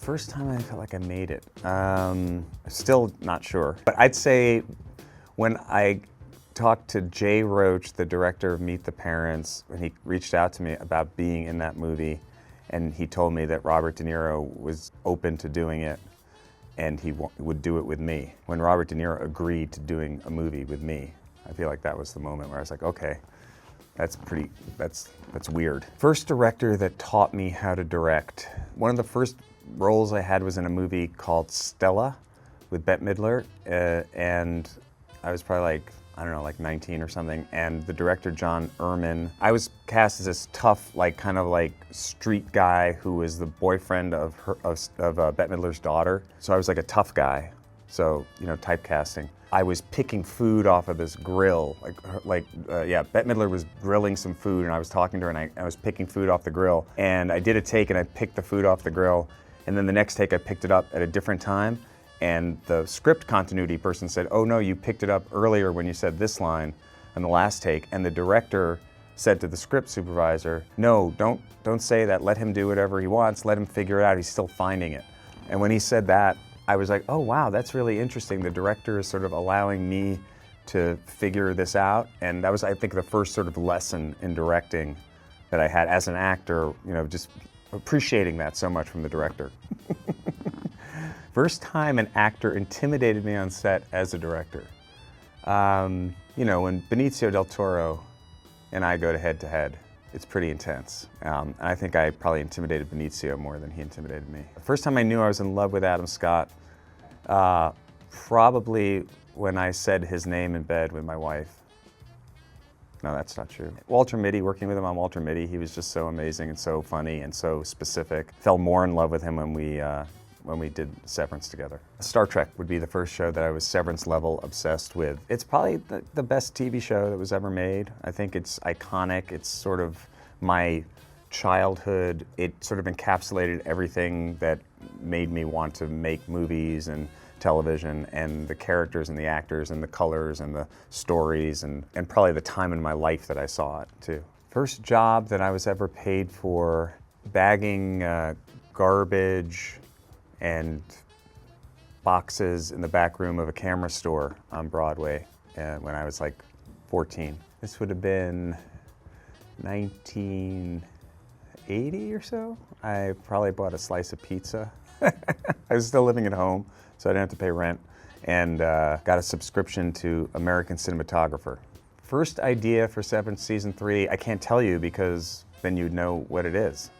First time I felt like I made it. Still not sure. But I'd say when I talked to Jay Roach, the director of Meet the Parents, when he reached out to me about being in that movie, and he told me that Robert De Niro was open to doing it, and he would do it with me. When Robert De Niro agreed to doing a movie with me, I feel like that was the moment where I was like, okay, that's weird. First director that taught me how to direct. One of the first roles I had was in a movie called Stella with Bette Midler, and I was probably like, I don't know, like 19 or something, and the director, John Erman, I was cast as this tough, like kind of like street guy who was the boyfriend of Bette Midler's daughter. So I was like a tough guy, so, you know, typecasting. I was picking food off of this grill, Bette Midler was grilling some food and I was talking to her and I was picking food off the grill. And I did a take and I picked the food off the grill, and then the next take I picked it up at a different time. And the script continuity person said, oh no, you picked it up earlier when you said this line on the last take. And the director said to the script supervisor, no, don't say that, let him do whatever he wants, let him figure it out, he's still finding it. And when he said that, I was like, oh wow, that's really interesting. The director is sort of allowing me to figure this out. And that was, I think, the first sort of lesson in directing that I had as an actor, you know, just appreciating that so much from the director. First time an actor intimidated me on set as a director. You know, when Benicio del Toro and I go to head, it's pretty intense. And I think I probably intimidated Benicio more than he intimidated me. The first time I knew I was in love with Adam Scott, probably when I said his name in bed with my wife. No, that's not true. Walter Mitty, working with him on Walter Mitty, he was just so amazing and so funny and so specific. Fell more in love with him when we did Severance together. Star Trek would be the first show that I was Severance level obsessed with. It's probably the best TV show that was ever made. I think it's iconic. It's sort of my childhood. It sort of encapsulated everything that made me want to make movies and television, and the characters and the actors and the colors and the stories and probably the time in my life that I saw it too. First job that I was ever paid for, bagging garbage and boxes in the back room of a camera store on Broadway when I was like 14. This would have been 1980 or so. I probably bought a slice of pizza. I was still living at home, so I didn't have to pay rent, and got a subscription to American Cinematographer. First idea for Severance Season 3, I can't tell you because then you'd know what it is.